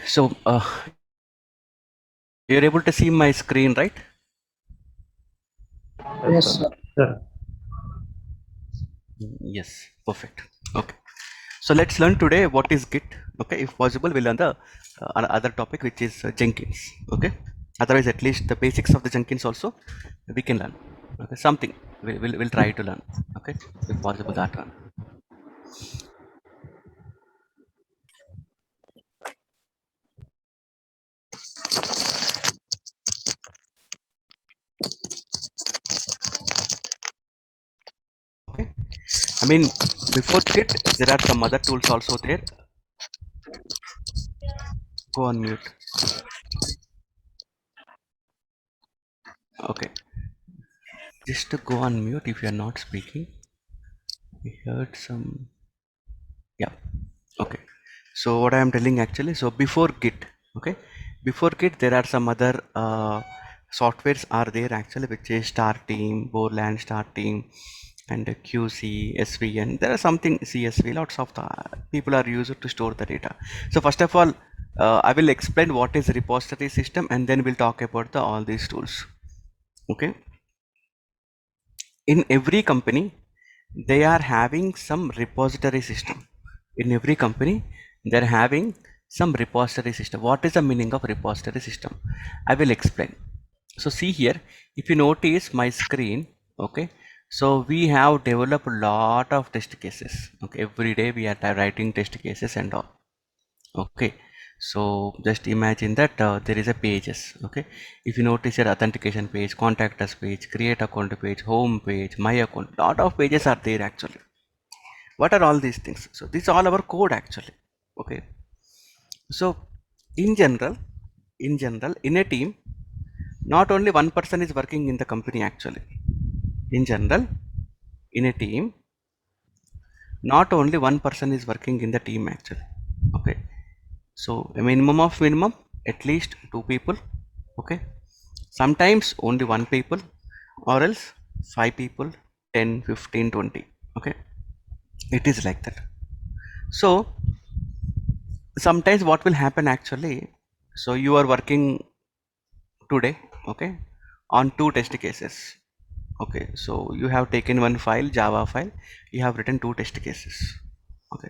So you're able to see my screen, right? Yes, sir. Sir. Yes, perfect. Okay. So let's learn today what is Git. Okay, if possible, we'll learn the other topic, which is Jenkins. Okay. Otherwise, at least the basics of the Jenkins also we can learn. Okay, something we'll try to learn. Okay, if possible, that one. Okay. I mean, before Git, there are some other tools also there. Go on mute. Okay. Just to go on mute if you are not speaking. We heard some. Yeah. Okay. So what I am telling actually, so before Git, okay, before Git there are some other softwares are there actually, which is Star Team, Borland Star Team, and QC, SVN. There are something CSV. Lots of the people are used to store the data. So first of all, I will explain what is repository system, and then we'll talk about the all these tools. Okay. In every company, they are having some repository system. In every company, they're having some repository system. What is the meaning of repository system? I will explain. So see here, if you notice my screen, okay, so we have developed a lot of test cases. Okay, every day we are writing test cases and all. Okay, so just imagine that there is a pages. Okay, if you notice your authentication page, contact us page, create account page, home page, my account, lot of pages are there actually. What are all these things? So this is all our code actually. Okay, so in general in a team, not only one person is working in the company actually. In general, in a team, not only one person is working in the team actually. Okay, so a minimum of minimum at least two people. Okay, sometimes only one people, or else five people, 10, 15, 20. Okay, it is like that. So sometimes what will happen actually, so you are working today, okay, on two test cases. Okay, so you have taken one file, Java file, you have written two test cases. Okay,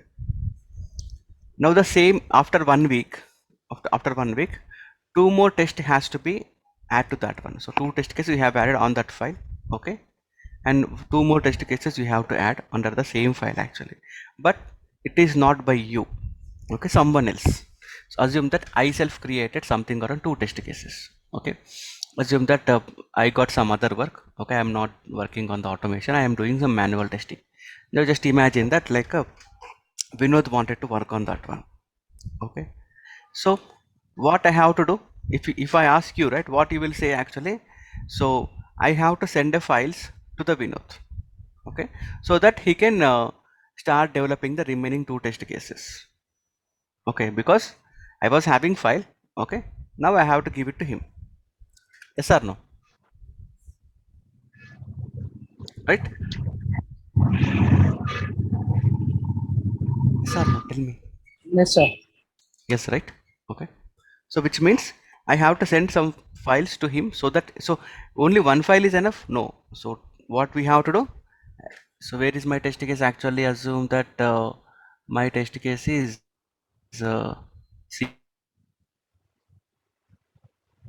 now the same after 1 week, after 1 week, two more test has to be add to that one. So two test cases you have added on that file. Okay, and two more test cases you have to add under the same file actually, but it is not by you. Okay, someone else. So assume that I self created something around two test cases. Okay, assume that I got some other work. Okay, I am not working on the automation, I am doing some manual testing. Now just imagine that like Vinod wanted to work on that one. Okay, so what I have to do, if I ask you, right, what you will say actually? So I have to send the files to the Vinod. Okay, so that he can start developing the remaining two test cases. Okay, because I was having file. Okay, now I have to give it to him. Yes or no? Right? Yes or no? Tell me. Yes, sir. Yes, right? Okay, so which means I have to send some files to him, so that, so only one file is enough? No. So what we have to do? So where is my test case? Actually assume that my test case is uh, see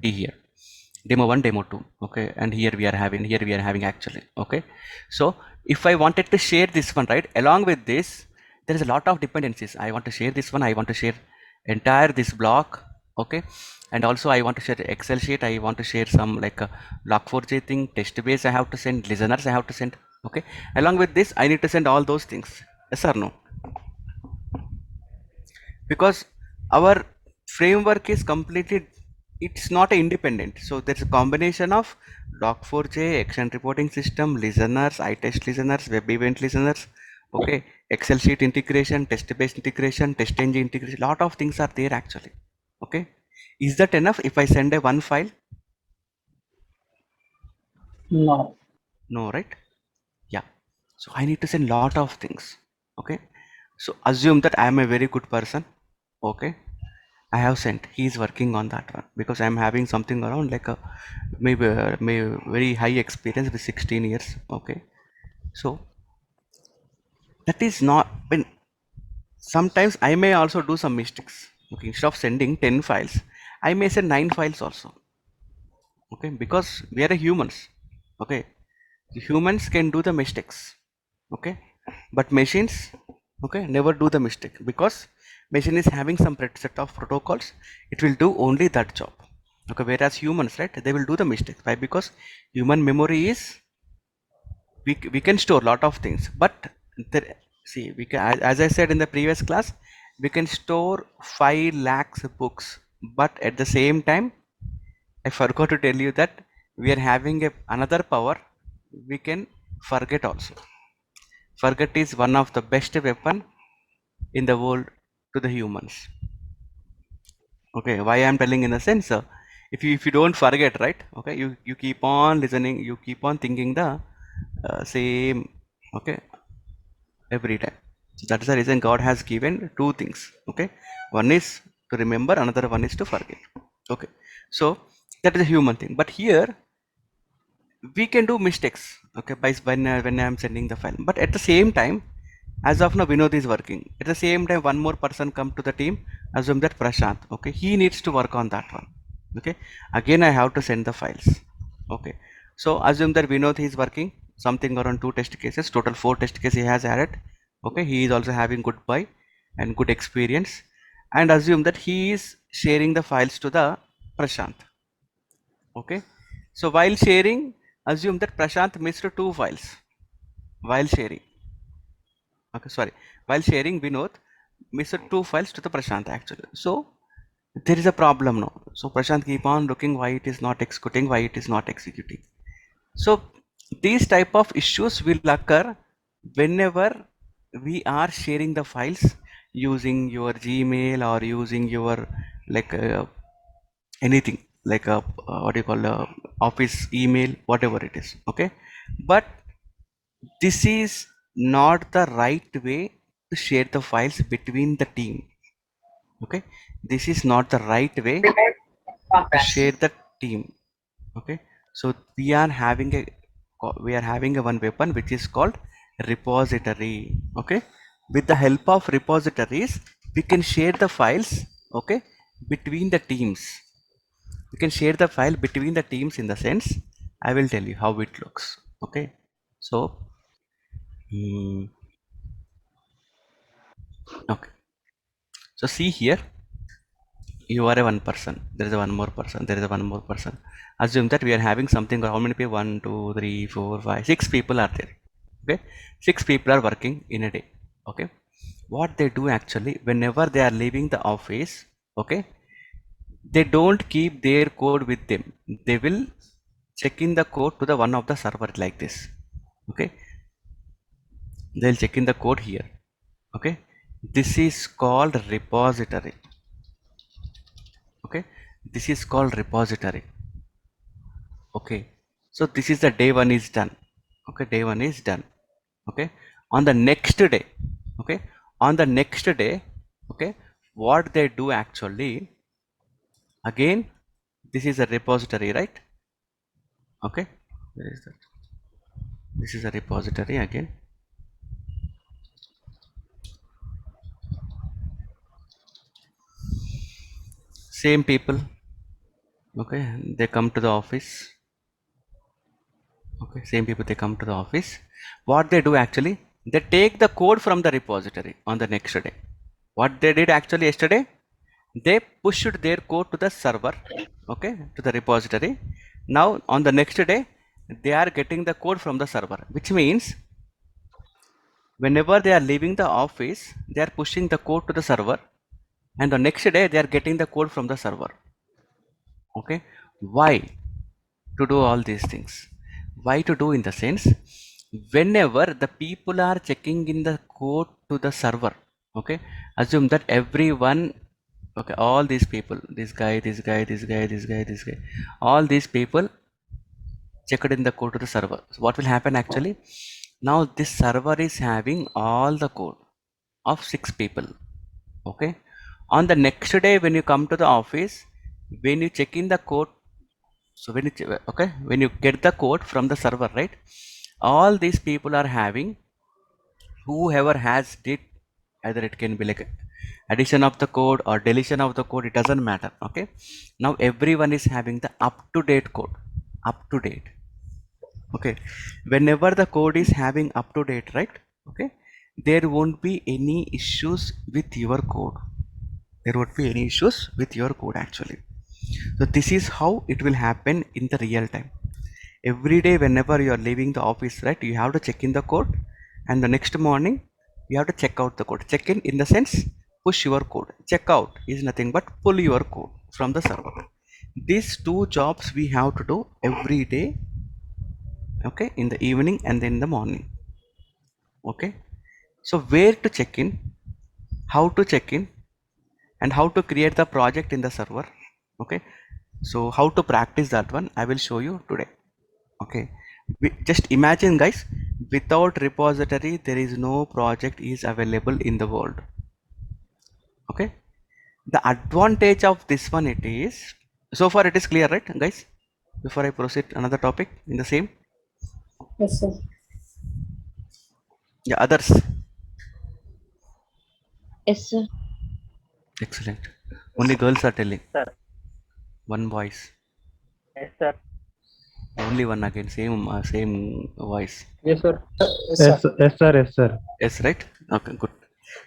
here, demo 1, demo 2. Okay, and here we are having actually. Okay, so if I wanted to share this one, right, along with this, there is a lot of dependencies. I want to share this one, I want to share entire this block. Okay, and also I want to share Excel sheet, I want to share some like a log4j thing, test base I have to send, listeners I have to send. Okay, along with this I need to send all those things. Yes or no? Because our framework is completely, it's not a independent. So there's a combination of log4j, action reporting system, listeners, iTest listeners, web event listeners. Okay, Excel sheet integration, test based integration, test engine integration, lot of things are there actually. Okay, is that enough if I send a one file? No. No, right? Yeah, so I need to send lot of things. Okay, so assume that I am a very good person. Okay, I have sent. He is working on that one because I'm having something around like a maybe very high experience with 16 years. Okay, so that is not when sometimes I may also do some mistakes. Okay, instead of sending 10 files, I may send 9 files also. Okay, because we are humans. Okay, humans can do the mistakes. Okay, but machines, okay, never do the mistake because machine is having some set of protocols. It will do only that job. Okay, whereas humans, right, they will do the mistake. Why? Because human memory is we can store lot of things, but there, see, we can, as I said in the previous class, we can store 5 lakhs books, but at the same time I forgot to tell you that we are having another power. We can forget also. Forget is one of the best weapon in the world to the humans. Okay, why I'm telling in the sense, if you don't forget, right? Okay, you keep on listening, you keep on thinking the same. Okay, every time. So that's the reason God has given two things. Okay, one is to remember, another one is to forget. Okay, so that is a human thing, but here we can do mistakes. Okay, by when I'm sending the file, but at the same time, as of now Vinod is working. At the same time, one more person come to the team. Assume that Prashant, okay, he needs to work on that one. Okay, again I have to send the files. Okay, so assume that Vinod is working something around 2 test cases, total 4 test cases he has added. Okay, he is also having good buy and good experience, and assume that he is sharing the files to the Prashant. Okay, so while sharing, assume that Prashant missed 2 files while sharing. Okay, sorry, while sharing, Vinod missed 2 files to the Prashant actually. So there is a problem now. So Prashant keep on looking why it is not executing, why it is not executing. So these type of issues will occur whenever we are sharing the files using your Gmail or using your like anything like a what do you call office email, whatever it is. Okay, but this is not the right way to share the files between the team. Okay, this is not the right way to share the team. Okay, so we are having a one weapon which is called repository. Okay, with the help of repositories we can share the files. Okay, between the teams we can share the file between the teams in the sense I will tell you how it looks. Okay, so okay, so see here, you are a one person, there is a one more person, there is a one more person. Assume that we are having something, how many people? 1 2 3 4 5 6 people are there. Okay, 6 people are working in a day. Okay, what they do actually, whenever they are leaving the office, okay, they don't keep their code with them. They will check in the code to the one of the server like this. Okay, they'll check in the code here. Okay, this is called repository. Okay, this is called repository. Okay, so this is the day one is done. Okay, day one is done. Okay, on the next day, okay, on the next day, okay, what they do actually, again, this is a repository, right? Okay, where is that? This is a repository again. Same people. Okay, they come to the office. Okay, same people, they come to the office. What they do actually, they take the code from the repository on the next day. What they did actually yesterday, they pushed their code to the server. Okay, to the repository. Now on the next day they are getting the code from the server, which means whenever they are leaving the office they are pushing the code to the server, and the next day they are getting the code from the server. Okay, why to do all these things? Why to do in the sense, whenever the people are checking in the code to the server, okay, assume that everyone, okay, all these people, this guy, this guy, this guy, this guy, this guy, all these people checked in the code to the server. So what will happen actually, now this server is having all the code of 6 people. Okay, On the next day when you come to the office, when you check in the code, so when you get the code from the server, right, all these people are having, whoever has did, either it can be like addition of the code or deletion of the code, it doesn't matter. Okay, now everyone is having the up to date code, up to date. Okay, whenever the code is having up to date, right, okay, there won't be any issues with your code, there won't be any issues with your code actually. So this is how it will happen in the real time. Every day whenever you are leaving the office, right, you have to check in the code, and the next morning you have to check out the code. Check in the sense push your code, check out is nothing but pull your code from the server. These two jobs we have to do every day, okay, in the evening and then in the morning. Okay, so where to check in, how to check in, and how to create the project in the server. Okay, so how to practice that one I will show you today. Okay, just imagine guys, without repository there is no project is available in the world. Okay, the advantage of this one, it is, so far it is clear, right guys? Before I proceed another topic in the same. Yes, sir. Yeah, others. Yes, sir. Excellent. Only girls are telling. Sir. One voice. Yes, sir. Only one again, same voice. Yes, sir. Yes, sir. Yes, sir. Yes, sir. Yes, right? Okay, good.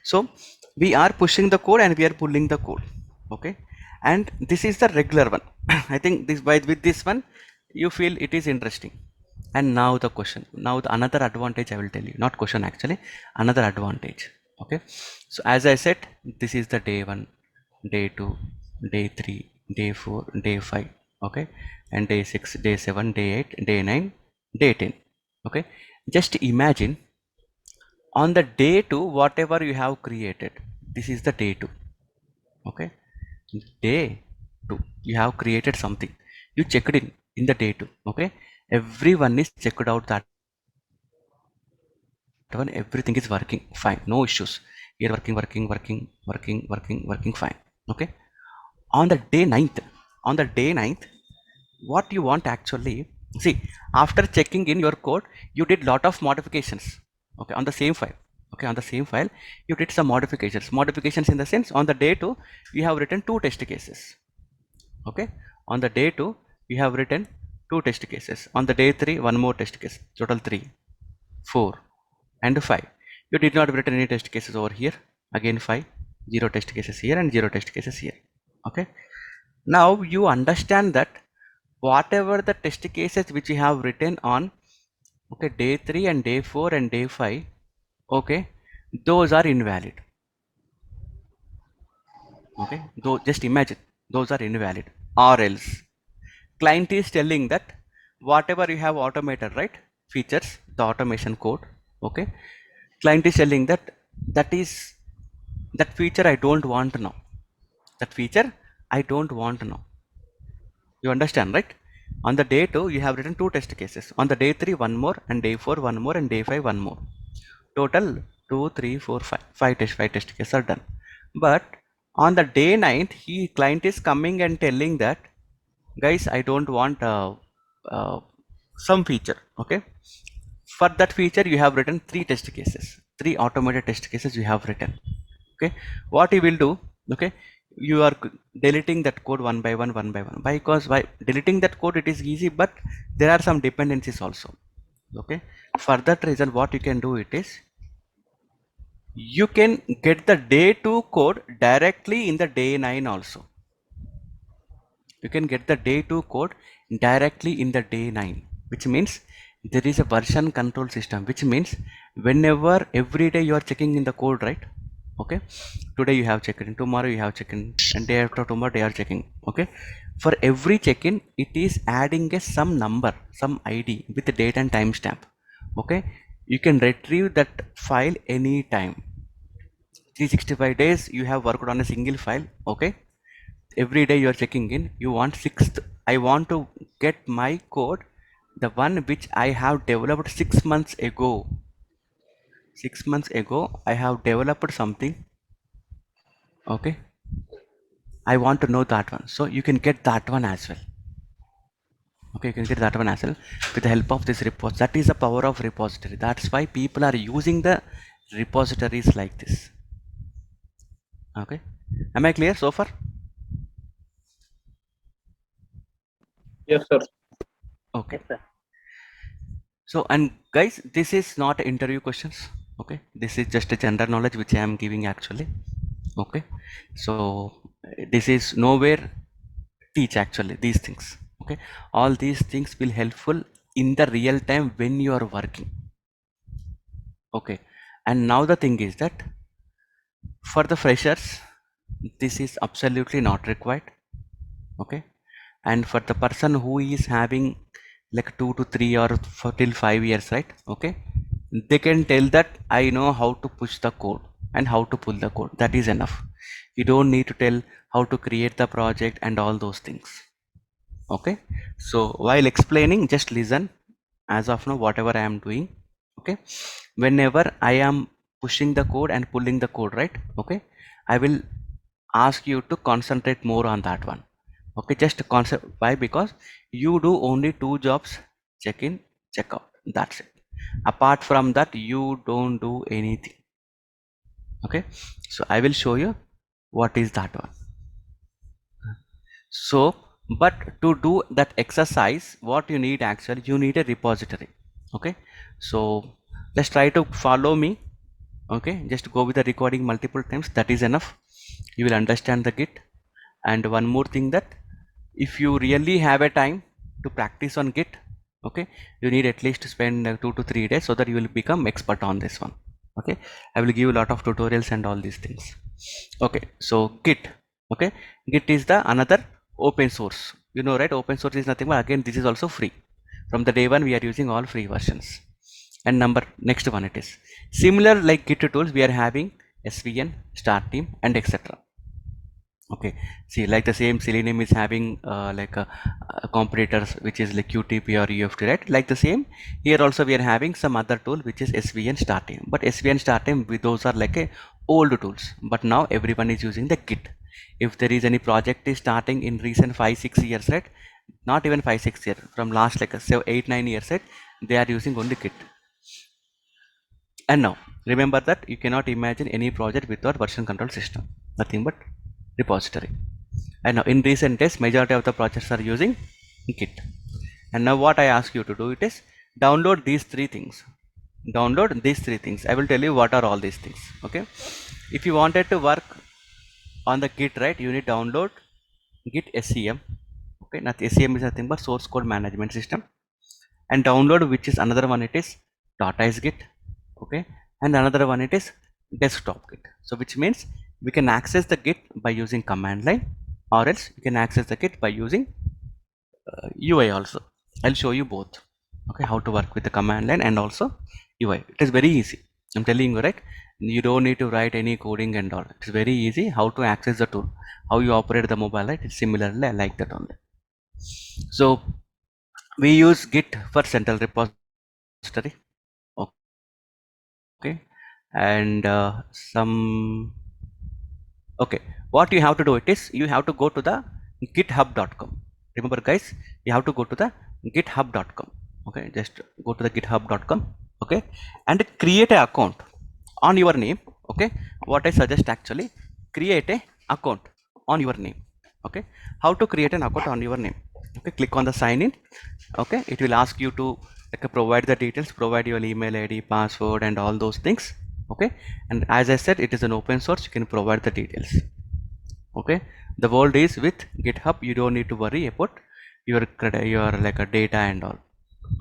So we are pushing the code and we are pulling the code. Okay, and this is the regular one. I think this, by with this one you feel it is interesting. And now the question, now the another advantage I will tell you, not question actually, another advantage. Okay, so as I said, this is the day 1, day 2, day 3, day 4, day 5. Okay, and day 6, day 7, day 8, day 9, day 10. Okay, just imagine on the day 2 whatever you have created, this is the day 2. Okay, day 2 you have created something, you checked in the day 2. Okay, everyone is checked out that one, everything is working fine, no issues here, working fine. Okay, on the day 9th, on the day 9th, what you want actually, see, after checking in your code you did lot of modifications. Okay, on the same file. Okay, on the same file you did some modifications in the sense, on the day 2 you have written 2 test cases. Okay, on the day 2 you have written 2 test cases, on the day 3 one more test case, total 3, 4 and 5. You did not written any test cases over here, again 5, 0 test cases here and 0 test cases here. Okay, now you understand that whatever the test cases which you have written on, okay, day 3 and day 4 and day 5, okay, those are invalid. Okay, though just imagine those are invalid, or else client is telling that whatever you have automated, right, features, the automation code. Okay, client is telling that that is, that feature I don't want now, that feature I don't want now. You understand, right? On the day 2 you have written 2 test cases, on the day 3 one more, and day 4 one more, and day 5 one more. Total 2, 3, 4, 5, 5 test cases are done. But on the day 9th he client is coming and telling that, guys, I don't want uh, some feature. Okay, for that feature you have written 3 test cases, 3 automated test cases you have written. Okay, what you will do, okay, you are deleting that code one by one, because by deleting that code it is easy, but there are some dependencies also. Okay, for that reason what you can do, it is, you can get the day 2 code directly in the day 9 also. You can get the day 2 code directly in the day 9, which means there is a version control system, which means whenever, every day you are checking in the code, right? Okay, today you have checked in, tomorrow you have checked in, and day after tomorrow they are checking. Okay, for every check-in it is adding a some number, some id with the date and timestamp. Okay, you can retrieve that file anytime. 365 days you have worked on a single file. Okay, every day you are checking in, you want sixth, I want to get my code, the one which I have developed 6 months ago. 6 months ago I have developed something. Okay, I want to know that one. So you can get that one as well. Okay, you can get that one as well with the help of this repository. That is the power of repository. That's why people are using the repositories like this. Okay, am I clear so far? Yes, sir. Okay. Yes, sir. So, and guys, this is not interview questions. Okay, this is just a general knowledge which I am giving actually. Okay, so this is nowhere teach actually these things. Okay, all these things will helpful in the real time when you are working. Okay, and now the thing is that for the freshers this is absolutely not required. Okay, and for the person who is having like 2 to 3 or till 5 years, right? Okay, they can tell that I know how to push the code and how to pull the code. That is enough. You don't need to tell how to create the project and all those things. Okay, so while explaining, just listen as of now whatever I am doing. Okay, whenever I am pushing the code and pulling the code, right? Okay, I will ask you to concentrate more on that one. Okay, just concept. Why? Because you do only two jobs: check in, check out. That's it. Apart from that, you don't do anything. Okay, so I will show you what is that one. So but to do that exercise, what you need actually, you need a repository. Okay, so just try to follow me. Okay, just go with the recording multiple times. That is enough. You will understand the Git. And one more thing, that if you really have a time to practice on Git, okay, you need at least spend 2 to 3 days so that you will become expert on this one. Okay, I will give you a lot of tutorials and all these things. Okay, so Git. Okay, Git is the another open source, you know, right? Open source is nothing but, again, this is also free. From the day one we are using all free versions. And number next one, it is similar like Git tools. We are having svn, start team, and etc. Okay, see, like the same Selenium is having competitors which is like qtp or uft, right? Like the same here also we are having some other tool which is svn start team. But svn start team, those are like a old tools, but now everyone is using the Git. If there is any project is starting in recent 5 6 years, right? Not even 5 6 years, from last like 7 8 9 years, right? They are using only Git. And now remember that you cannot imagine any project without version control system, nothing but repository. And now in recent days majority of the projects are using Git. And now what I ask you to do, it is download these three things. Download these three things. I will tell you what are all these things. Okay, if you wanted to work on the Git, right, you need download Git SCM. Okay, not SCM is nothing but source code management system. And download, which is another one, it is data is Git. Okay, and another one it is desktop Git. So which means we can access the Git by using command line, or else you can access the Git by using UI also. I'll show you both. Okay, how to work with the command line and also UI. It is very easy, I'm telling you, right? You don't need to write any coding and all. It's very easy how to access the tool, how you operate the mobile, right? It's similarly like that only. So we use Git for central repository. Okay, and some. Okay, what you have to do, it is you have to go to the github.com. Remember guys, you have to go to the github.com. Okay, just go to the github.com. Okay, and create a account on your name. Okay, what I suggest actually, create a account on your name. Okay, how to create an account on your name? Okay, click on the sign in. Okay, it will ask you to like provide the details, provide your email ID, password, and all those things. Okay, and as I said, it is an open source, you can provide the details. Okay, the world is with GitHub. You don't need to worry about your like a data and all.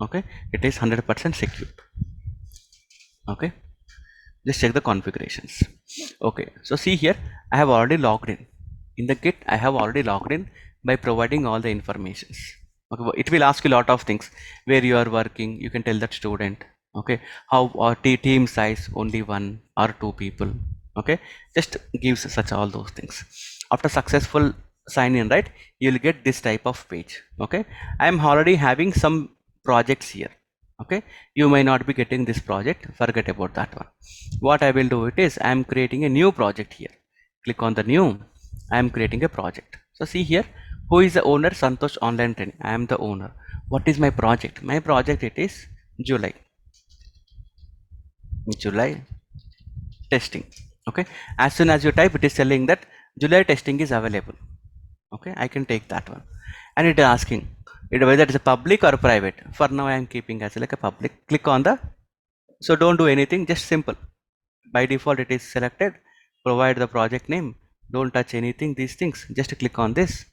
Okay, it is 100% secure. Okay, just check the configurations. Okay, so see here, I have already logged in the Git. I have already logged in by providing all the informations. Okay, it will ask you a lot of things, where you are working, you can tell that student. Okay, how or team size, only one or two people. Okay, just gives such all those things. After successful sign in, right, you'll get this type of page. Okay, I am already having some projects here. Okay, you may not be getting this project, forget about that one. What I will do, it is I am creating a new project here. Click on the new, I am creating a project. So see here, who is the owner? Santosh Online Training. I am the owner. What is my project? My project, it is July testing. Okay, as soon as you type, it is telling that July testing is available. Okay, I can take that one, and it is asking it whether it is a public or private. For now I am keeping as like a public. Click on the, so don't do anything, just simple. By default it is selected. Provide the project name, don't touch anything, these things. Just click on this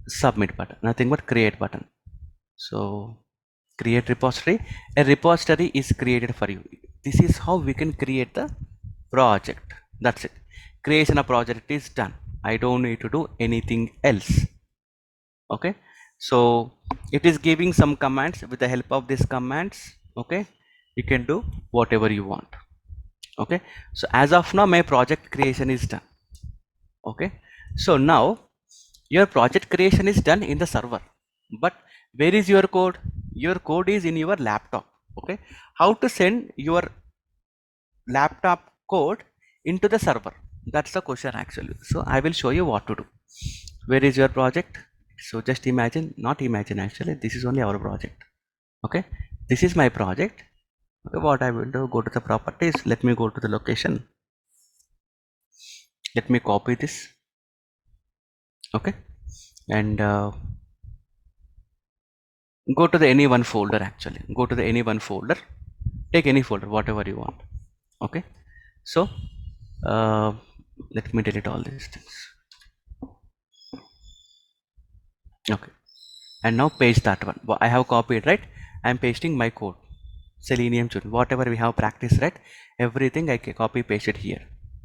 submit button, nothing but create button. So create repository. A repository is created for you. This is how we can create the project. That's it. Creation of project is done. I don't need to do anything else. Okay, so it is giving some commands. With the help of these commands, okay, you can do whatever you want. Okay, so as of now my project creation is done. Okay, so now your project creation is done in the server, but where is your code? Your code is in your laptop. Okay, how to send your laptop code into the server? That's the question actually. So I will show you what to do. Where is your project? So just imagine, not imagine, actually this is only our project. Okay, this is my project. Okay, what I will do, go to the properties, let me go to the location, let me copy this. Okay, and go to the any one folder. Actually go to the any one folder, take any folder whatever you want. Okay, so uh, let me delete all these things. Okay, and now paste that one. I have copied, right? I am pasting my code. Selenium tune, whatever we have practiced, right? Everything I can copy paste it here.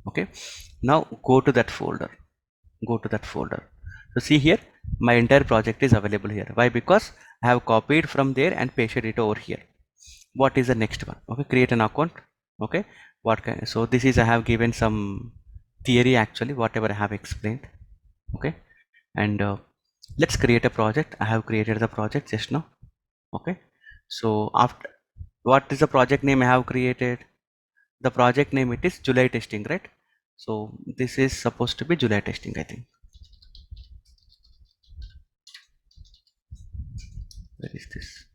Okay, now go to that folder, go to that folder. So see here, my entire project is available here. Why? Because I have copied from there and pasted it over here. What is the next one? Okay, create an account. Okay, what can, so this is, I have given some theory actually, whatever I have explained. Okay, and let's create a project. I have created the project just now. Okay, so after, what is the project name I have created? The project name, it is July testing, right? So this is supposed to be July testing, I think. Where is this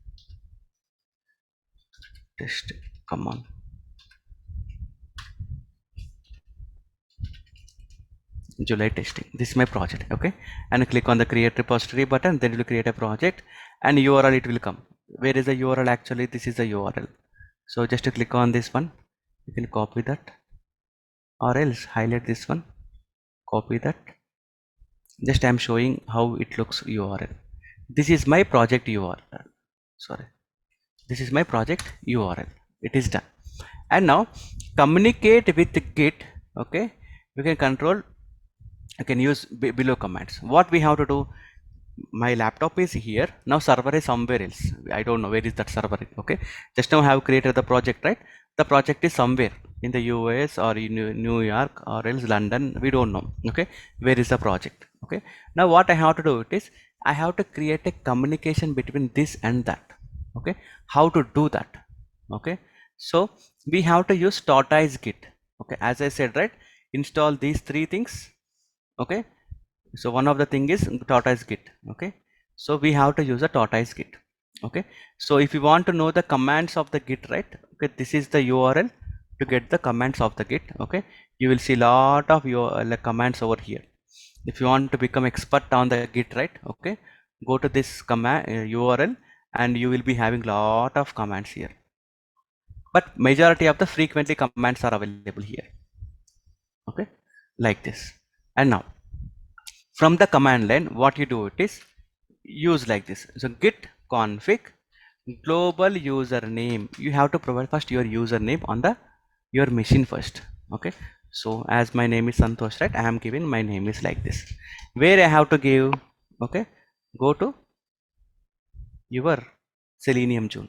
test? Come on, July testing, this is my project. Okay, and click on the create repository button, then it will create a project and URL it will come. Where is the URL? Actually this is the URL. So just to click on this one, you can copy that, or else highlight this one, copy that. Just I am showing how it looks URL. This is my project URL. Sorry, this is my project URL. It is done. And now communicate with Git. Okay, you can control, you can use below commands. What we have to do, my laptop is here, now server is somewhere else. I don't know where is that server. Okay, just now I have created the project, right? The project is somewhere in the US or in New York or else London, we don't know. Okay, where is the project? Okay, now what I have to do, it is I have to create a communication between this and that. Okay, how to do that? Okay, so we have to use tortoise git. Okay, as I said, right, install these three things. Okay, so one of the thing is tortoise git. Okay, so we have to use a tortoise git. Okay, so if you want to know the commands of the git, right, okay, this is the URL to get the commands of the git. Okay, you will see lot of your like, commands over here. If you want to become expert on the git, right, okay, go to this command URL and you will be having lot of commands here, but majority of the frequently commands are available here. Okay, like this. And now from the command line, what you do, it is use like this. So git config global username, you have to provide first your username on the your machine first. Okay, so as my name is Santosh, right, I am giving my name is like this. Where I have to give? Okay, go to your Selenium June.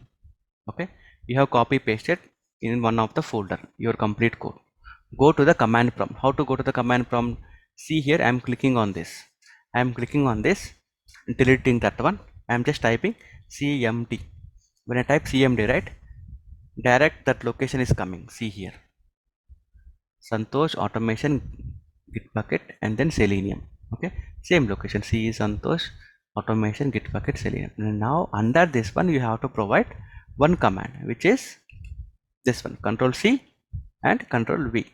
Okay, you have copy pasted in one of the folder your complete code. Go to the command prompt. How to go to the command prompt? See here, I am clicking on this, I am clicking on this, deleting that one. I am just typing cmd. When I type cmd, right, direct that location is coming. See here, Santosh automation Git bucket, and then Selenium. Okay, same location, C Santosh automation Git bucket Selenium. And now under this one you have to provide one command, which is this one, Control C and Control V,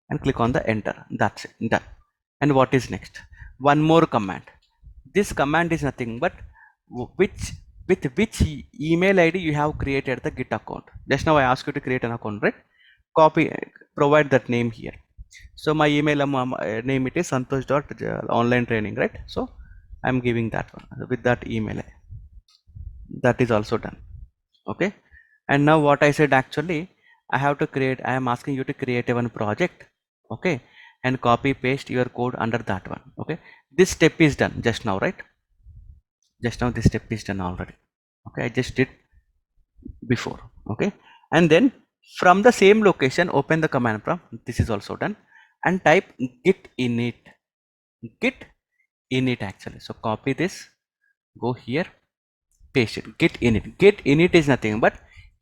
and click on the enter. That's it, done. And what is next? One more command. This command is nothing but which with which email ID you have created the Git account. Just now I asked you to create an account, right? Copy, provide that name here. So my email name it is santosh dot online training, right? So I'm giving that one with that email. That is also done. Okay, and now what I said, actually I am asking you to create a one project. Okay, and copy paste your code under that one. Okay, this step is done just now, right? Just now this step is done already. Okay, I just did before. Okay, and then from the same location open the command prompt. This is also done, and type git init. Git init, actually. So copy this, go here, paste it. Git init. Git init is nothing but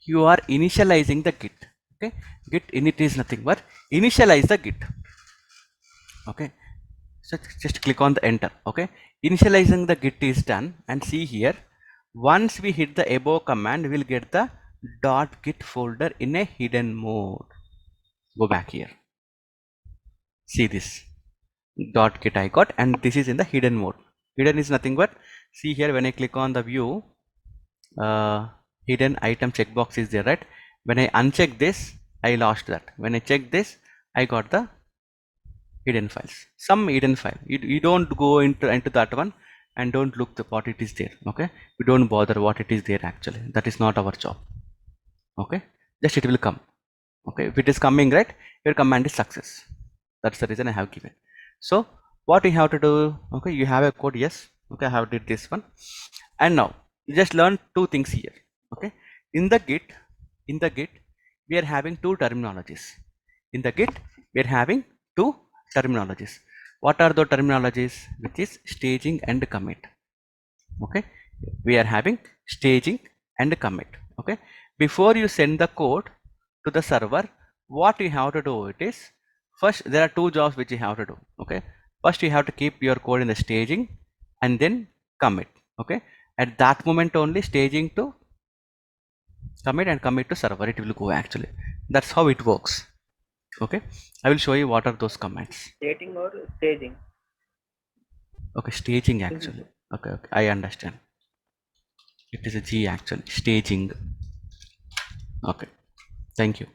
you are initializing the git. Okay, git init is nothing but initialize the git. Okay, so just click on the enter. Okay, initializing the git is done, and see here, once we hit the above command, we'll get the .git folder in a hidden mode. Go back here, see this .git I got, and this is in the hidden mode. Hidden is nothing but, see here, when I click on the view, hidden item checkbox is there, right? When I uncheck this, I lost that. When I check this, I got the hidden files, some hidden file. You don't go into that one and don't look the what it is there. Okay, we don't bother what it is there, actually. That is not our job. Okay, just it will come. Okay, if it is coming, right, your command is success. That's the reason I have given. So what you have to do, okay, you have a code, yes. Okay, I have did this one, and now you just learn two things here. Okay, in the git we are having two terminologies. In the git we are having two terminologies. What are the terminologies? Which is staging and commit. Okay, we are having staging and commit. Okay, before you send the code to the server, what you have to do, it is, first there are two jobs which you have to do. Okay, first you have to keep your code in the staging and then commit. Okay, at that moment only staging to commit and commit to server it will go, actually. That's how it works. Okay, I will show you what are those commands. Stating or staging? Okay, staging, actually. Okay, okay, I understand. It is a G, actually, staging. Okay, thank you.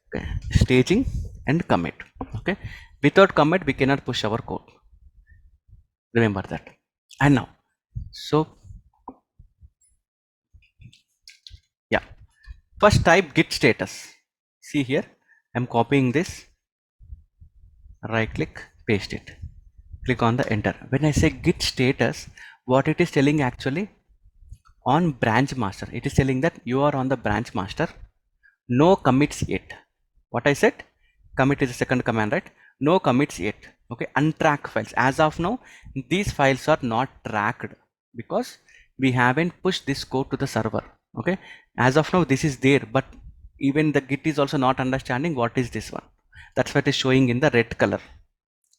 Okay, staging and commit. Okay, without commit we cannot push our code, remember that. And now, so yeah, first type git status. See here, I'm copying this, right click, paste it, click on the enter. When I say git status, what it is telling, actually, on branch master, it is telling that you are on the branch master, no commits yet. What I said, commit is the second command, right? No commits yet. Okay, untracked files. As of now, these files are not tracked because we haven't pushed this code to the server. Okay, as of now this is there, but even the git is also not understanding what is this one. That's what is showing in the red color.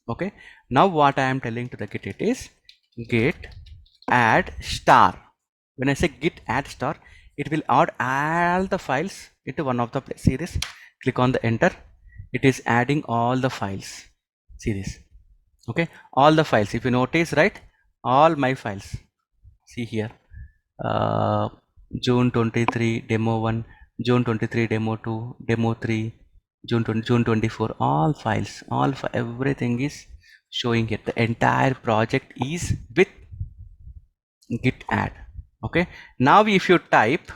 Okay, now what I am telling to the git, it is git add star. When I say git add star, it will add all the files into one of the place. See this, click on the enter, it is adding all the files. See this. Okay, all the files, if you notice, right, all my files. See here, uh, June 23 demo 1, June 23 demo 2, demo 3, June 24, all files, everything is showing here. The entire project is with git add. Okay, now if you type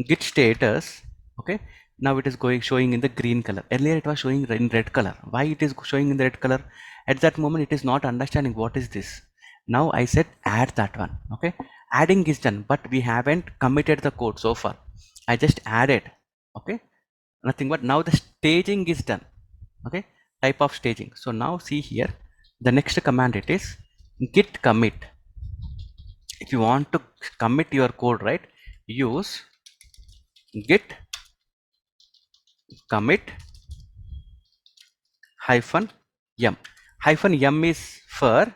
git status, okay, now it is showing in the green color. Earlier it was showing in red color. Why it is showing in the red color? At that moment it is not understanding what is this. Now I said add that one. Okay, adding is done, but we haven't committed the code so far. I just added. Okay, nothing but now the staging is done. Okay, type of staging. So now see here, the next command, it is git commit. If you want to commit your code, right, use git commit hyphen M. Hyphen M is for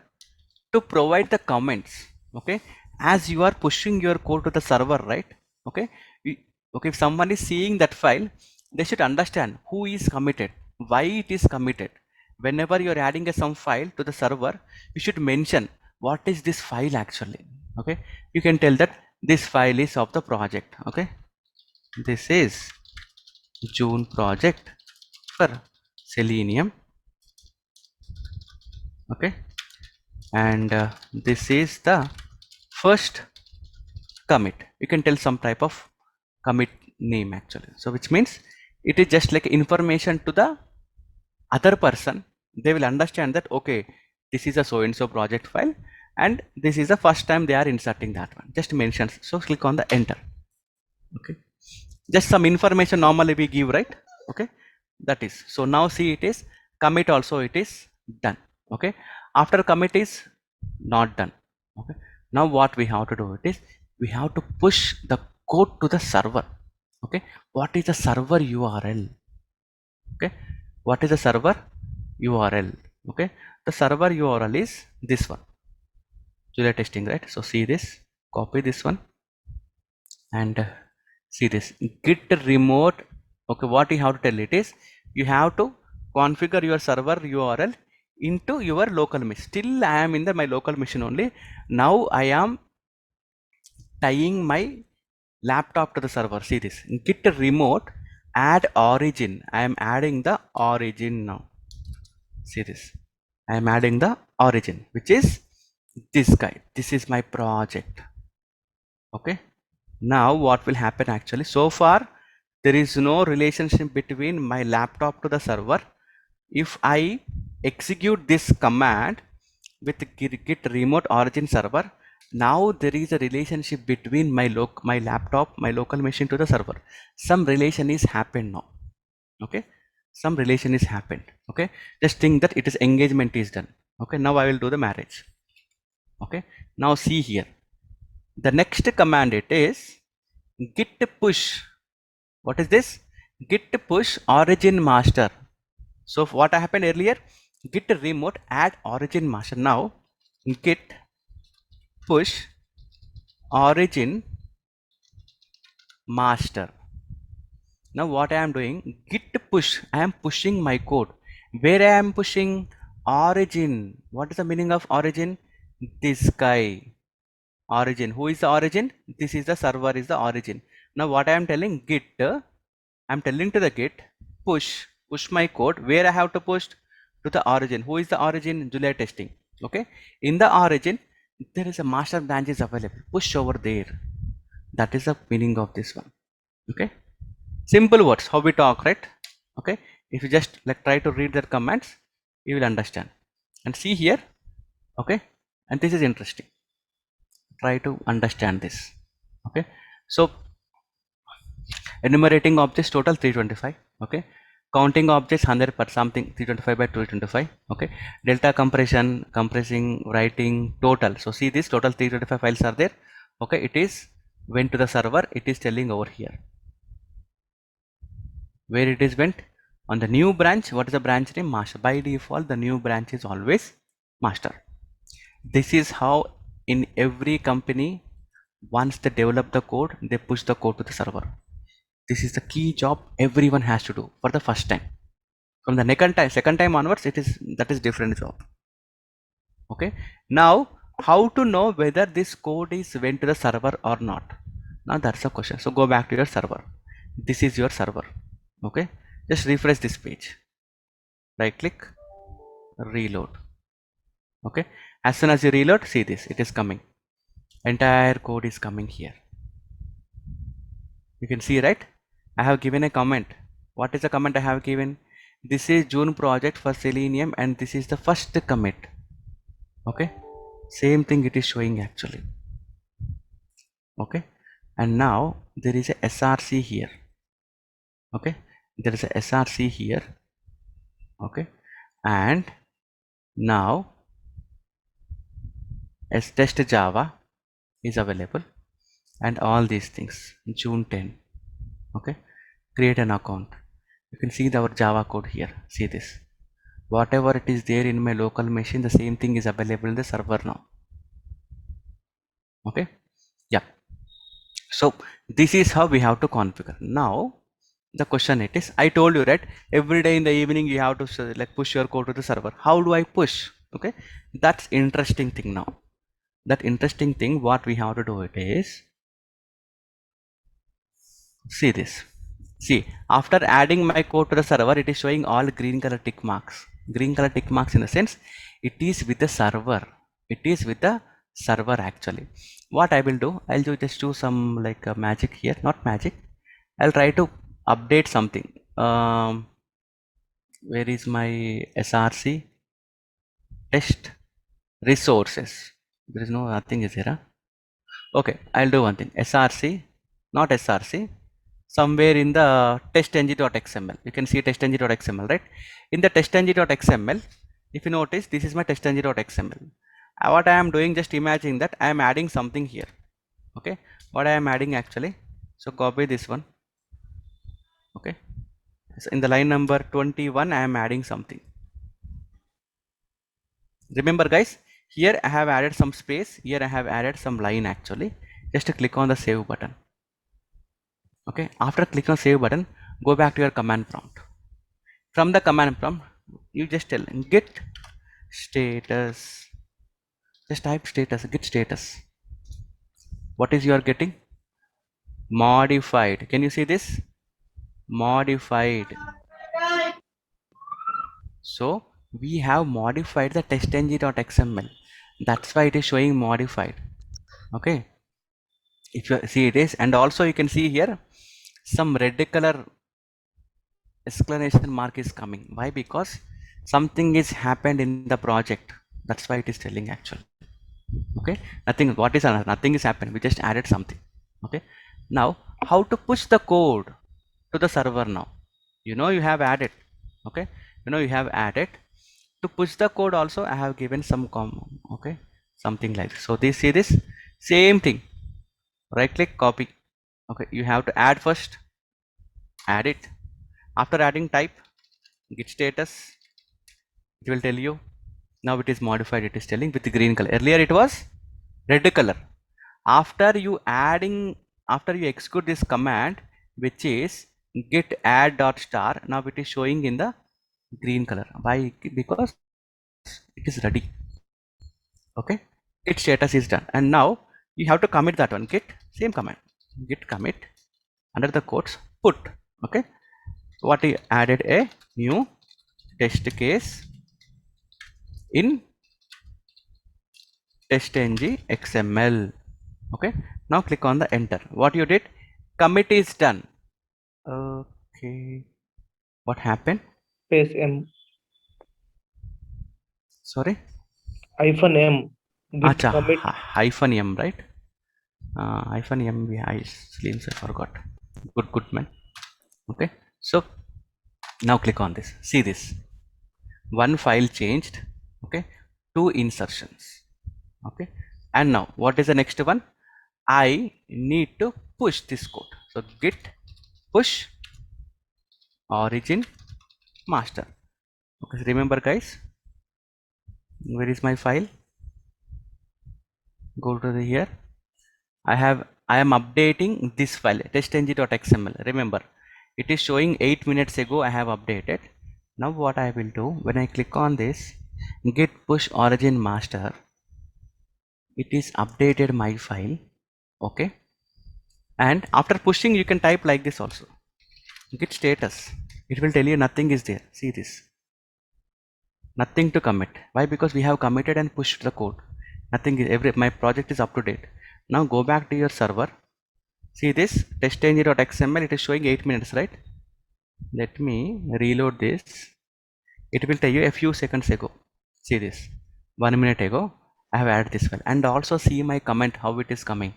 to provide the comments. Okay, as you are pushing your code to the server, right? Okay, okay, if someone is seeing that file, they should understand who is committed, why it is committed. Whenever you are adding some file to the server, you should mention what is this file actually. Okay, you can tell that this file is of the project. Okay, this is June project for Selenium. Okay, and this is the first commit. You can tell some type of commit name actually, so which means it is just like information to the other person. They will understand that okay, this is a so and so project file, and this is the first time they are inserting that one. Just mentions, so click on the enter. Okay, just some information normally we give, right? Okay, that is, so now see, it is commit also, it is done. Okay, after commit is not done. Okay, now what we have to do, it is we have to push the code to the server. Okay, what is the server URL? Okay, what is the server URL? Okay, the server URL is this one, Julia testing, right? So see this, copy this one, and see this git remote. Okay, what you have to tell it is, you have to configure your server URL into your local machine. Still I am in my local machine only. Now I am tying my laptop to the server. See this, git remote add origin. I am adding the origin now. See this, I am adding the origin, which is this guy. This is my project. Okay, now what will happen actually, so far there is no relationship between my laptop to the server. If I execute this command with git remote origin server, now there is a relationship between my laptop, my local machine to the server. Some relation is happened now. Okay, some relation is happened. Okay, just think that it is engagement is done. Okay, now I will do the marriage. Okay, now see here, the next command it is git push. What is this? Git push origin master. So what happened earlier, git remote add origin master. Now git push origin master. Now what I am doing, git push, I am pushing my code. Where I am pushing? Origin. What is the meaning of origin? This guy, origin. Who is the origin? This is the server, is the origin. Now what I am telling, git, I'm telling to the git push my code. Where I have to push? To the origin. Who is the origin? Julia testing. Okay, in the origin there is a master branch is available, push over there. That is the meaning of this one. Okay, simple words how we talk, right? Okay, if you just like try to read their commands, you will understand. And see here. Okay, and this is interesting, try to understand this. Okay, so enumerating objects total 325. Okay, counting objects 100 per something 325 by 225. Okay, delta compression, compressing, writing, total. So see this total 325 files are there. Okay, it is went to the server, it is telling over here where it is went. On the new branch, what is the branch name? Master. By default the new branch is always master. This is how in every company, once they develop the code, they push the code to the server. This is the key job everyone has to do for the first time. From the second time onwards, that is different job. Okay, now how to know whether this code is went to the server or not? Now that's the question. So go back to your server. This is your server. Okay, just refresh this page, right click, reload. Okay, as soon as you reload, see this, it is coming, entire code is coming here. You can see, right? I have given a comment. What is the comment I have given? This is June project for Selenium, and this is the first commit. Okay, same thing it is showing actually. Okay, and now there is a src here. Okay, there is a src here. Okay, and now as test java is available, and all these things. June 10. Okay, create an account. You can see our java code here. See this, whatever it is there in my local machine, the same thing is available in the server now. Okay, yeah. So this is how we have to configure. Now the question it is, I told you, right, every day in the evening you have to like push your code to the server. How do I push? Okay, that's interesting thing. Now that interesting thing, what we have to do it is, see this. See, after adding my code to the server, it is showing all green color tick marks. Green color tick marks in the sense it is with the server. It is with the server actually. What I will do, I'll just do some like magic here, not magic. I'll try to update something. Where is my SRC test resources? There is no nothing is here. Huh? Okay, I'll do one thing. SRC, not SRC. Somewhere in the testng.xml, you can see testng.xml, right? In the testng.xml, if you notice, this is my testng.xml. What I am doing, just imagine that I am adding something here. Okay, what I am adding actually, so copy this one. Okay, so in the line number 21, I am adding something. Remember guys, here I have added some space, here I have added some line actually. Just click on the save button. Okay, after clicking on save button, go back to your command prompt. From the command prompt, you just tell git status, just type status, git status. What is you are getting? Modified. Can you see this? Modified. So we have modified the testng.xml. That's why it is showing modified. Okay, if you see it is, and also you can see here some red color exclamation mark is coming. Why? Because something is happened in the project. That's why it is telling actually. Okay, nothing. What is nothing is happened? We just added something. Okay, now how to push the code to the server now? You know you have added. Okay, you know you have added. To push the code also I have given some okay, something like this. So this, see this same thing. Right click, copy. Okay, you have to add first. Add it. After adding, type git status. It will tell you. Now it is modified. It is telling with the green color. Earlier it was red color. After you execute this command, which is git add dot star, now it is showing in the green color. Why? Because it is ready. Okay, git status is done, and now you have to commit that one. Git, same command, git commit under the quotes put. Okay, what you added a new test case in testng xml. Okay, now click on the enter. What you did, commit is done. Okay, what happened? Space M. Sorry, Hyphen M. Git acha, commit. hyphen m, right? Hyphen m, I I forgot. Good man. Okay, so now click on this. See this, one file changed. Okay, two insertions. Okay, and now what is the next one? I need to push this code. So git push origin master. Okay, remember guys, where is my file? Go to the here. I am updating this file testng.xml. Remember, it is showing 8 minutes ago I have updated. Now what I will do, when I click on this git push origin master, it is updated my file. Okay, and after pushing you can type like this also, git status. It will tell you nothing is there. See this, nothing to commit. Why? Because we have committed and pushed the code. Nothing is, my project is up to date. Now go back to your server. See this testng.xml, it is showing 8 minutes, right? Let me reload this. It will tell you a few seconds ago. See this, 1 minute ago I have added this file, and also see my comment how it is coming.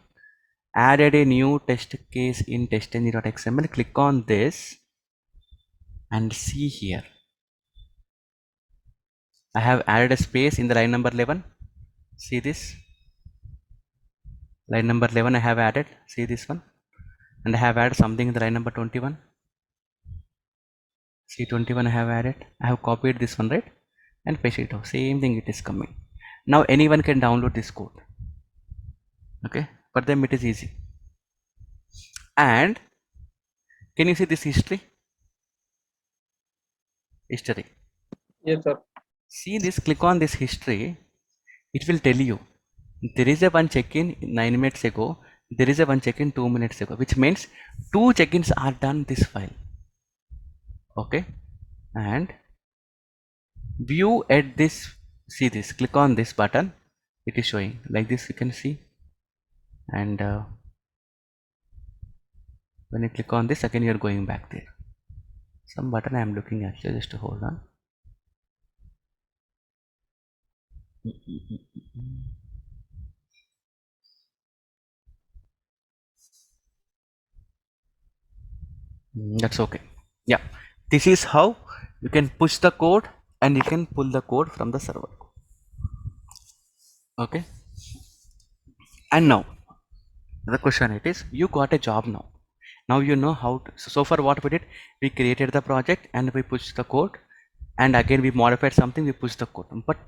Added a new test case in testng.xml. Click on this and see here. I have added a space in the line number 11. See this, line number 11 I have added. See this one, and I have added something in the line number 21. See 21 I have added. I have copied this one, right? and paste it out. Same thing it is coming. Now anyone can download this code. Okay, for them it is easy. And can you see this history? History. Yes, sir. See this, click on this history. It will tell you there is a one check-in 9 minutes ago. There is a one check-in 2 minutes ago, which means 2 check-ins are done this file. Okay, and view at this. See this. Click on this button. It is showing like this. You can see, and when you click on this again, you are going back there. Some button I am looking actually. Just hold on. That's okay. Yeah, this is how you can push the code and you can pull the code from the server. Okay, and now the question it is, you got a job now. Now you know how to, so far what we did, we created the project and we pushed the code, and again we modified something, we pushed the code. But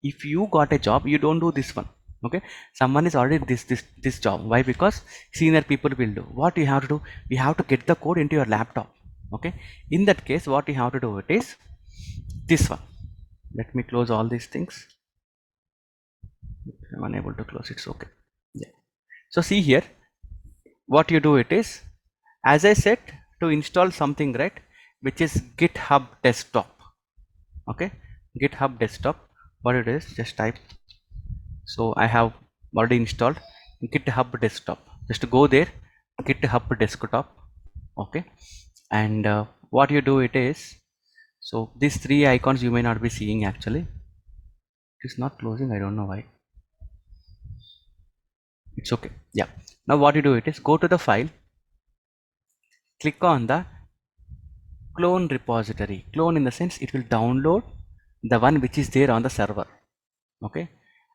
if you got a job, you don't do this one. Okay, someone is already this job. Why? Because senior people will do. What you have to do, you have to get the code into your laptop. Okay, in that case what you have to do it is this one. Let me close all these things. I'm unable to close it. Okay, yeah. So see here, what you do it is, as I said, to install something, right, which is GitHub desktop. Okay, GitHub desktop, what it is, just type. So I have already installed GitHub desktop. Just go there, GitHub desktop. Okay, and what you do it is, so these 3 icons you may not be seeing actually. It is not closing, I don't know why. It's okay. Yeah, now what you do it is, go to the file, click on the clone repository. Clone in the sense it will download the one which is there on the server. Okay,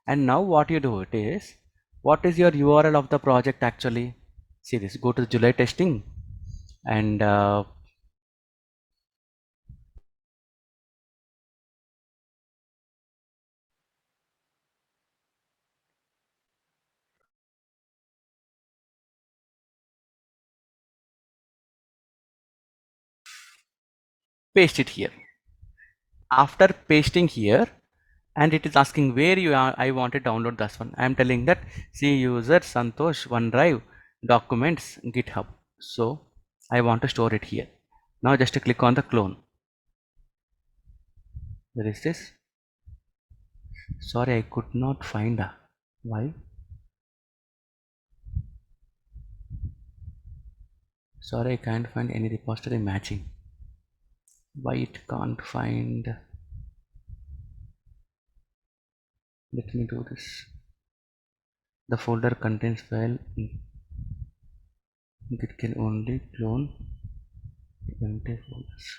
and now what you do it is, what is your URL of the project actually? See this, go to July testing and paste it here. After pasting here, and it is asking where you are, I want to download this one. I am telling that, see user Santosh OneDrive documents GitHub. So I want to store it here. Now just click on the clone. Where is this? Sorry, I could not find why. Sorry, I can't find any repository matching. Why it can't find? Let me do this. The folder contains file. It can only clone empty folders.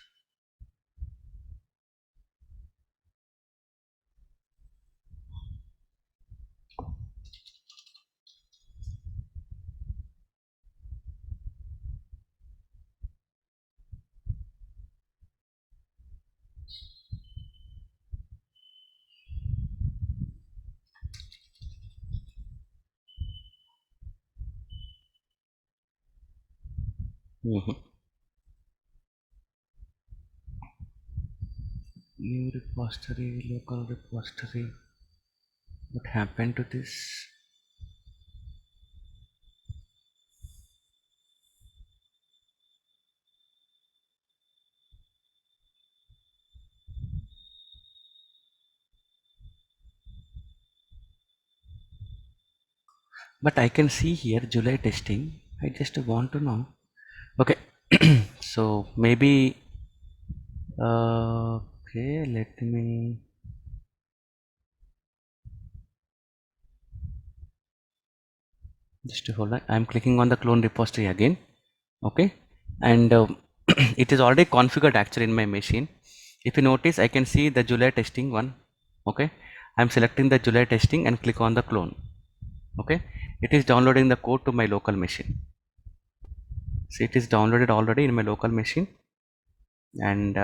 New repository, local repository. What happened to this? But I can see here July testing. I just want to know. Okay, so maybe okay, let me just hold on. I'm clicking on the clone repository again. Okay, and it is already configured actually in my machine. If you notice, I can see the July testing one. Okay, I'm selecting the July testing and click on the clone. Okay, it is downloading the code to my local machine. So it is downloaded already in my local machine, and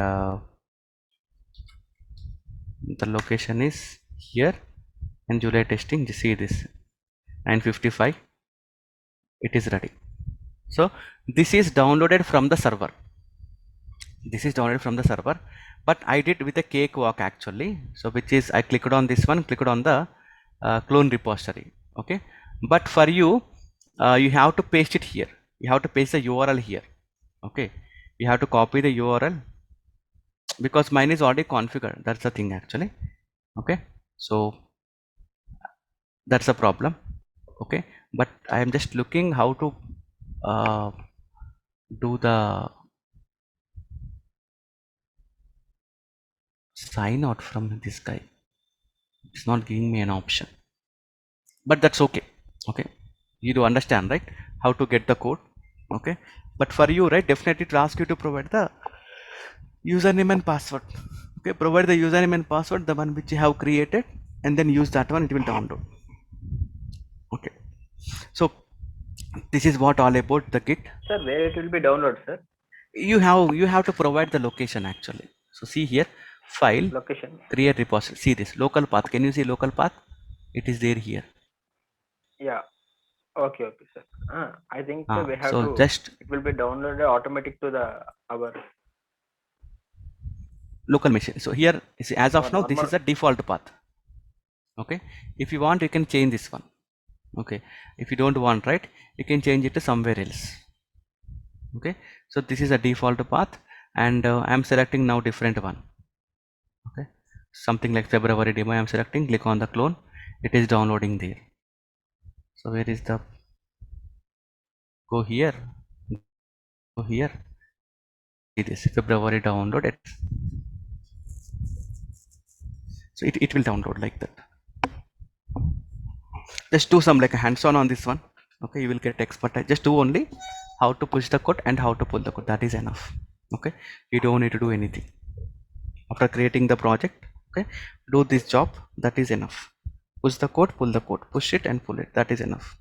The location is here, and July testing, see this 9:55, it is ready. So this is downloaded from the server. This is downloaded from the server, but I did with a cakewalk actually. So which is, I clicked on this one, clicked on the clone repository. Okay, but for you, you have to paste it here. You have to paste the URL here. Okay, you have to copy the URL because mine is already configured. That's the thing actually. Okay, so that's a problem. Okay, but I am just looking how to do the sign out from this guy. It's not giving me an option, but that's okay. Okay, you do understand, right, how to get the code. Okay, but for you, right, definitely it will ask you to provide the username and password. Okay, provide the username and password, the one which you have created, and then use that one, it will download. Okay, so this is what all about the Git. Sir, where it will be downloaded, sir? You have to provide the location actually. So see here, file, Location. create repository. See this local path. Can you see local path? It is there here. Yeah. Okay, sir. I think we have So to. just It will be downloaded automatic to our local machine. So here, see, as of now, this normal. is a default path. Okay, if you want, you can change this one. Okay, if you don't want, right, you can change it to somewhere else. Okay, so this is a default path, and I'm selecting now different one. Okay, something like February demo. I'm selecting, click on the clone, it is downloading there. So where is the, go here, see this February download it. So it will download like that. Just do some like a hands-on on this one. Okay, you will get expert. Just do only how to push the code and how to pull the code. That is enough. Okay, you don't need to do anything after creating the project. Okay, do this job, that is enough. Push the code, pull the code, push it and pull it, that is enough.